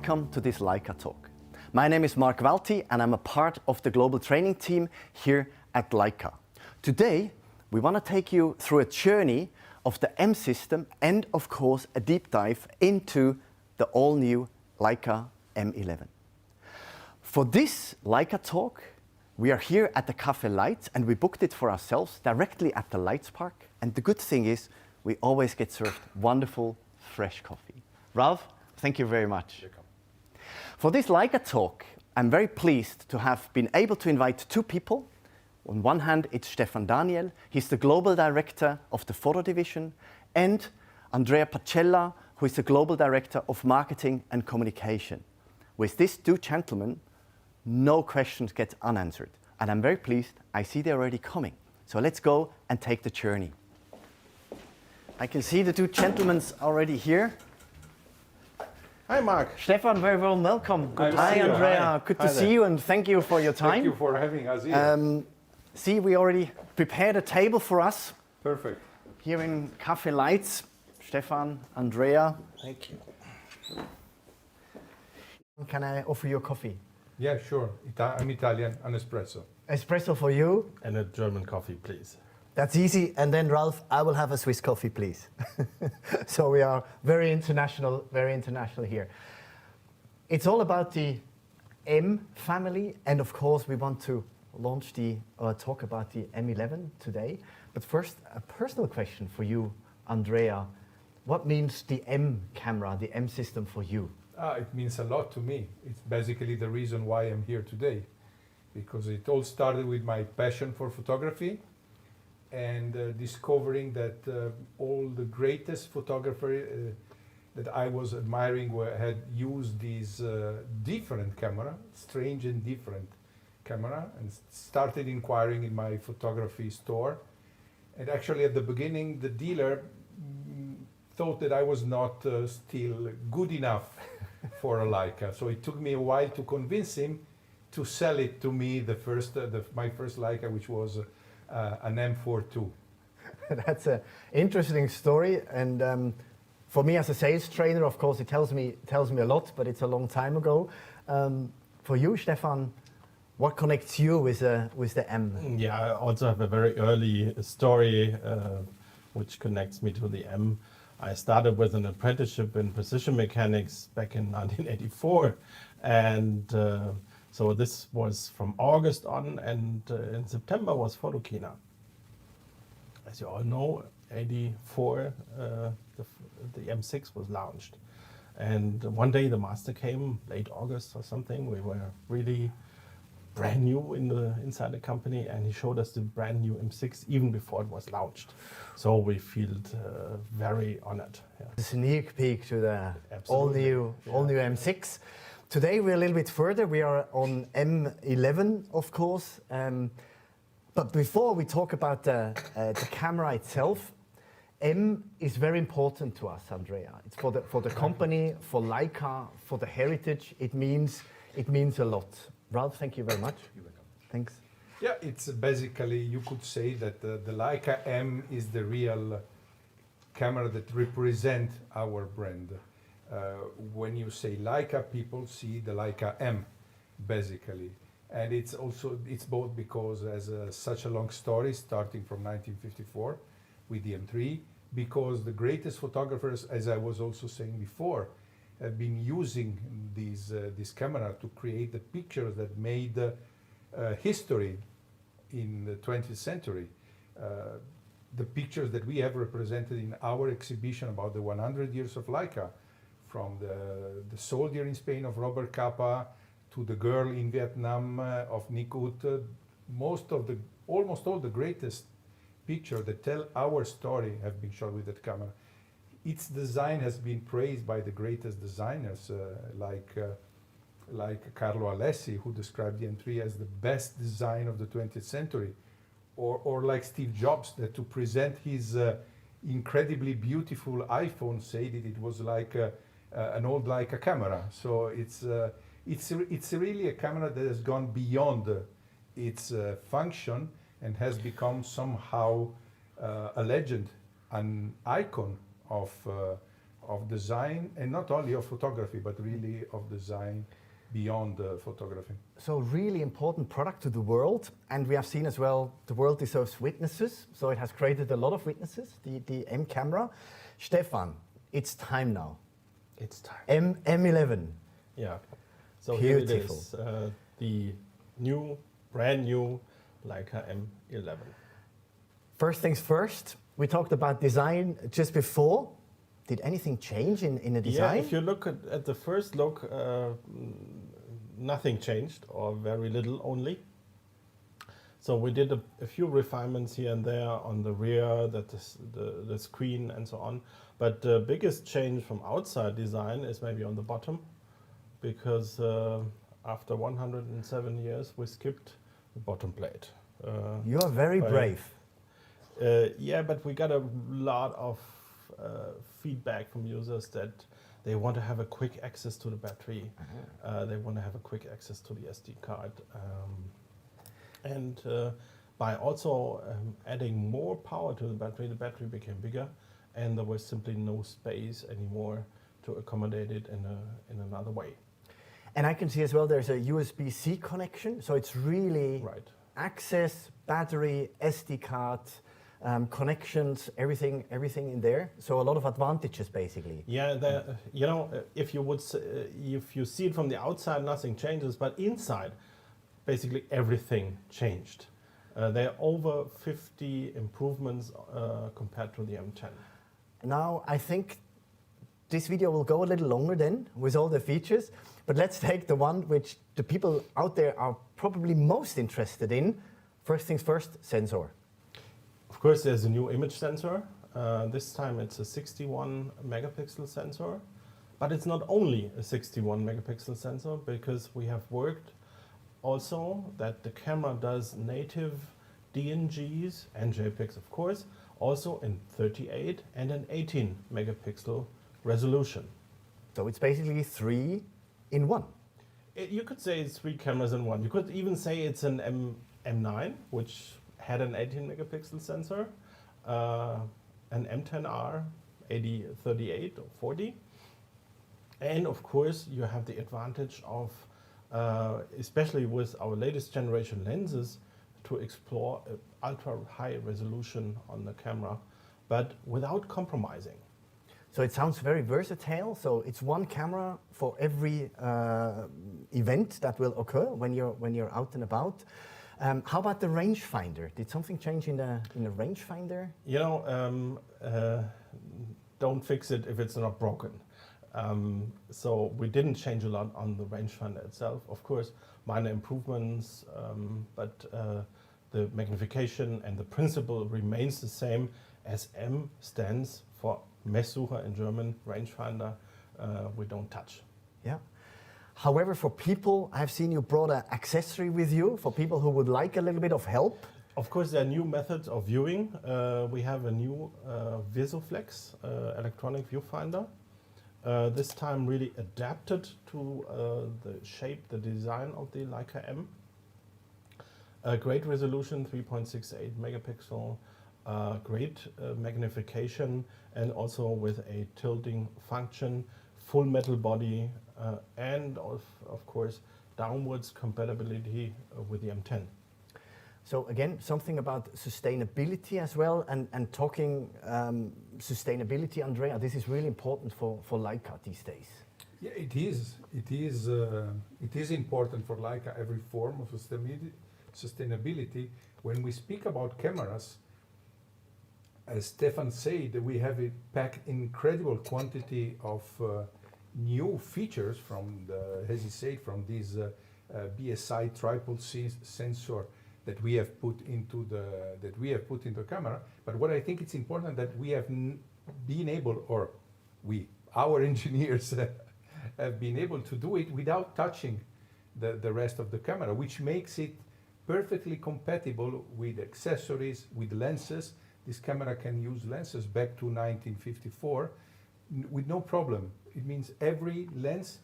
welcome to this Leica talk. My name is Mark Walti and I'm a part of the global training team here at Leica. Today, we want to take you through a journey of the M system and of course a deep dive into the all-new Leica M11. For this Leica talk, we are here at the Café Lights and we booked it for ourselves directly at the Lights Park. And the good thing is, we always get served wonderful, fresh coffee. Ralph, thank you very much. Welcome. For this Leica talk, I'm very pleased to have been able to invite two people. On one hand, it's Stefan Daniel. He's the Global Director of the Photo Division, and Andrea Pacella, who is the Global Director of Marketing and Communication. With these two gentlemen, no questions get unanswered. And I'm very pleased, I see they're already coming. So let's go and take the journey. I can see the two gentlemen already here. Hi, Mark. Stefan, very warm welcome. Hi, you. Andrea. Hi. Good Hi to see there. you and thank you for your time. Thank you for having us here. See, we already prepared a table for us Perfect. here in Café Lights. Stefan, Andrea. Thank you. Can I offer you a coffee? Yeah, sure. I'm Italian, an espresso. Espresso for you. And a German coffee, please. That's easy. And then Ralph, I will have a Swiss coffee, please. So we are very international here. It's all about the M family. And of course, we want to launch talk about the M11 today. But first, a personal question for you, Andrea. What means the M camera, the M system for you? It means a lot to me. It's basically the reason why I'm here today. Because it all started with my passion for photography and discovering that all the greatest photographers that I was admiring had used these different camera, strange and different camera, and started inquiring in my photography store. And actually at the beginning, the dealer thought that I was not still good enough for a Leica. So it took me a while to convince him to sell it to me, my first Leica, which was an M4 II. That's an interesting story, and for me as a sales trainer, of course, it tells me a lot, but it's a long time ago. For you, Stefan, what connects you with the M? Yeah, I also have a very early story which connects me to the M. I started with an apprenticeship in precision mechanics back in 1984, and so this was from August on, and in September was Photokina. As you all know, 84, the M6 was launched. And one day the master came, late August or something. We were really brand new inside the company, and he showed us the brand new M6 even before it was launched. So we feel very honored. Yeah. A sneak peek to the all new M6. Today we're a little bit further. We are on M11, of course. But before we talk about the camera itself, M is very important to us, Andrea. It's for the company, for Leica, for the heritage. It means a lot. Ralph, thank you very much. You're welcome. Thanks. Yeah, it's basically, you could say that the Leica M is the real camera that represents our brand. When you say Leica, people see the Leica M, basically. And it's both because as such a long story, starting from 1954 with the M3, because the greatest photographers, as I was also saying before, have been using this camera to create the pictures that made history in the 20th century. The pictures that we have represented in our exhibition about the 100 years of Leica, from the soldier in Spain of Robert Capa to the girl in Vietnam of Nick Ut, almost all the greatest pictures that tell our story have been shot with that camera. Its design has been praised by the greatest designers like Carlo Alessi, who described the M3 as the best design of the 20th century, or like Steve Jobs, that to present his incredibly beautiful iPhone, said that it was like an old Leica camera. So it's really a camera that has gone beyond its function and has become somehow a legend, an icon of of design, and not only of photography, but really of design beyond photography. So really important product to the world, and we have seen as well the world deserves witnesses, so it has created a lot of witnesses, the M camera. Stefan, it's time now. It's time. M11. Yeah. So here it Beautiful. is, the brand new Leica M11. First things first, we talked about design just before. Did anything change in the design? Yeah, if you look at the first look, nothing changed, or very little only. So we did a few refinements here and there on the rear, the screen and so on. But the biggest change from outside design is maybe on the bottom, because after 107 years we skipped the bottom plate. You are very brave. Yeah, but we got a lot of feedback from users that they want to have a quick access to the battery. They want to have a quick access to the SD card. And by also adding more power to the battery became bigger, and there was simply no space anymore to accommodate it in another way. And I can see as well there's a USB-C connection, so it's really Right. access, battery, SD card, connections, everything in there. So a lot of advantages basically. Yeah, you know, if you see it from the outside, nothing changes, but inside, basically everything changed. There are over 50 improvements compared to the M10. Now I think this video will go a little longer then with all the features, but let's take the one which the people out there are probably most interested in. First things first, sensor. Of course, there's a new image sensor. This time it's a 61 megapixel sensor, but it's not only a 61 megapixel sensor, because we have worked also that the camera does native DNGs and JPEGs, of course, also in 38 and an 18 megapixel resolution. So it's basically 3 in 1. You could say it's 3 cameras in one. You could even say it's an M9, which had an 18 megapixel sensor, an M10R 38 or 40. And of course, you have the advantage of, especially with our latest generation lenses, to explore ultra high resolution on the camera, but without compromising. So it sounds very versatile. So it's one camera for every event that will occur when you're out and about. How about the rangefinder? Did something change in the rangefinder? You know, don't fix it if it's not broken. So we didn't change a lot on the rangefinder itself. Of course, minor improvements, but the magnification and the principle remains the same, as M stands for Messsucher in German, rangefinder, we don't touch. Yeah. However, for people, I've seen you brought an accessory with you for people who would like a little bit of help. Of course, there are new methods of viewing. We have a new Vesoflex electronic viewfinder. This time really adapted to the shape, the design of the Leica M. A great resolution, 3.68 megapixel, great magnification, and also with a tilting function, full metal body, and of course downwards compatibility with the M10. So again, something about sustainability as well, and talking sustainability, Andrea, this is really important for Leica these days. Yeah, it is. It is important for Leica, every form of sustainability. When we speak about cameras, as Stefan said, we have it packed incredible quantity of new features from the, as he said, from this BSI triple C sensor that we have put into the camera. But what I think it's important that we have been able, or our engineers have been able to do it without touching the rest of the camera, which makes it perfectly compatible with accessories, with lenses. This camera can use lenses back to 1954 with no problem. It means every lens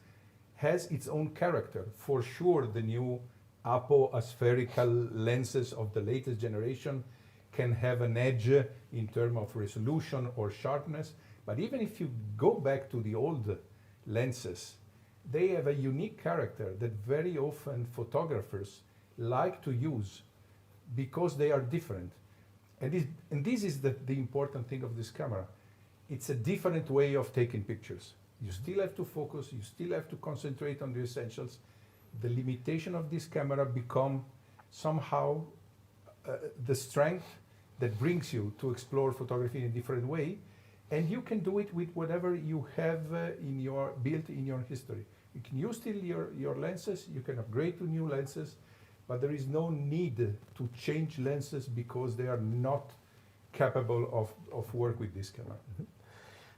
has its own character. For sure, the new apo-aspherical lenses of the latest generation can have an edge in terms of resolution or sharpness, But even if you go back to the old lenses, they have a unique character that very often photographers like to use because they are different. And this is the important thing of this camera. It's a different way of taking pictures. You still have to focus, you still have to concentrate on the essentials. The limitation of this camera become somehow the strength that brings you to explore photography in a different way. And you can do it with whatever you have built in your history. You can use still your lenses, you can upgrade to new lenses, but there is no need to change lenses because they are not capable of work with this camera. Mm-hmm.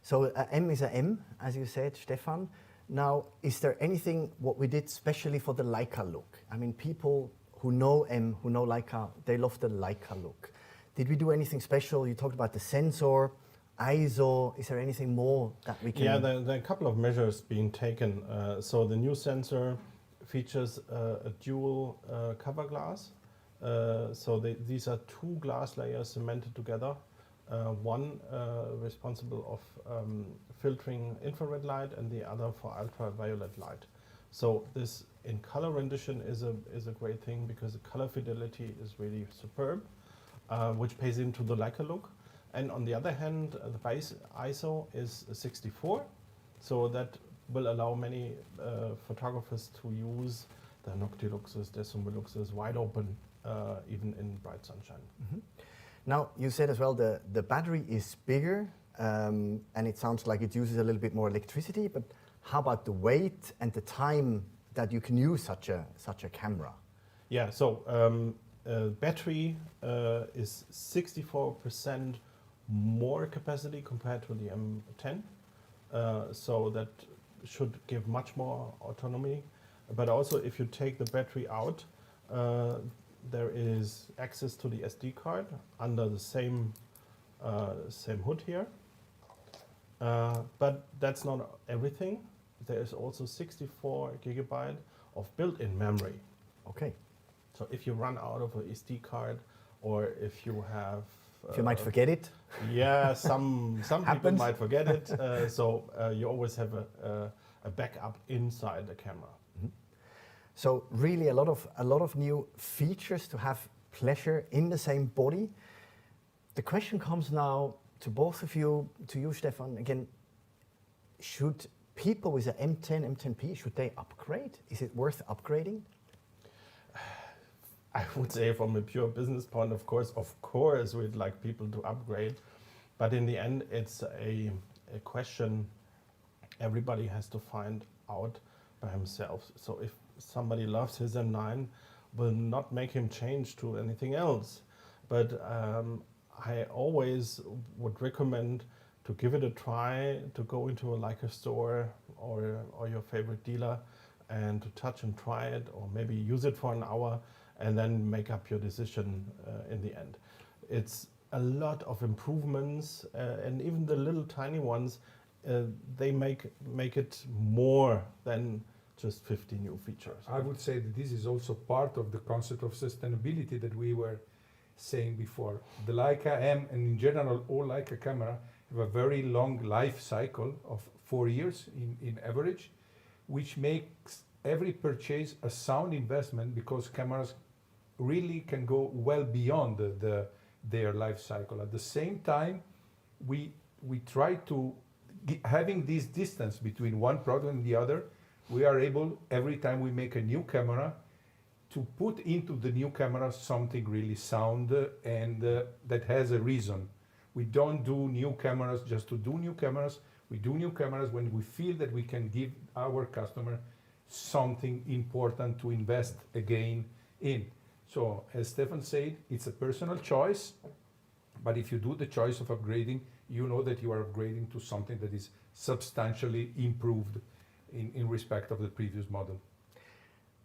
So M is a M, as you said, Stefan. Now, is there anything what we did specially for the Leica look? I mean, people who know M, who know Leica, they love the Leica look. Did we do anything special? You talked about the sensor, ISO. Is there anything more that we can? Yeah, there are a couple of measures being taken. So the new sensor features a dual cover glass. These are two glass layers cemented together. One responsible of filtering infrared light and the other for ultraviolet light. So this in color rendition is a great thing because the color fidelity is really superb, which pays into the Leica look. And on the other hand, the base ISO is 64, so that will allow many photographers to use the noctiluxes, the summoluxes wide open, even in bright sunshine. Mm-hmm. Now, you said as well the battery is bigger, and it sounds like it uses a little bit more electricity, but how about the weight and the time that you can use such a camera? Yeah, so battery is 64% more capacity compared to the M10, so that should give much more autonomy. But also, if you take the battery out, there is access to the SD card under the same hood here. But that's not everything. There is also 64 gigabyte of built-in memory. Okay. So if you run out of an SD card, or if you have... if you might forget it. Yeah, some people might forget it. So you always have a backup inside the camera. Mm-hmm. So really a lot of new features to have pleasure in the same body. The question comes now to both of you, to you, Stefan, again, should people with an M10, M10P, should they upgrade? Is it worth upgrading? I would say from a pure business point, of course, we'd like people to upgrade. But in the end, it's a question everybody has to find out by himself. So if somebody loves his M9, will not make him change to anything else. But I always would recommend to give it a try, to go into a Leica store or your favorite dealer and to touch and try it, or maybe use it for an hour and then make up your decision in the end. It's a lot of improvements, and even the little tiny ones, they make it more than just 50 new features. I would say that this is also part of the concept of sustainability that we were saying before. The Leica M, and in general all Leica camera, have a very long life cycle of 4 years in average, which makes every purchase a sound investment because cameras really can go well beyond their life cycle. At the same time, we try to, having this distance between one product and the other, we are able, every time we make a new camera, to put into the new camera something really sound and that has a reason. We don't do new cameras just to do new cameras. We do new cameras when we feel that we can give our customer something important to invest again in. So, as Stefan said, it's a personal choice, but if you do the choice of upgrading, you know that you are upgrading to something that is substantially improved in respect of the previous model.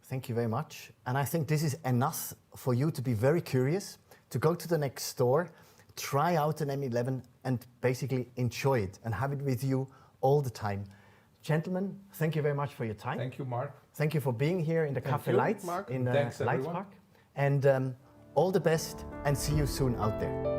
Thank you very much. And I think this is enough for you to be very curious, to go to the next store, try out an M11 and basically enjoy it and have it with you all the time. Gentlemen, thank you very much for your time. Thank you, Mark. Thank you for being here in the Café Lights Mark. in Thanks, Lights everyone. Park. And all the best and see you soon out there.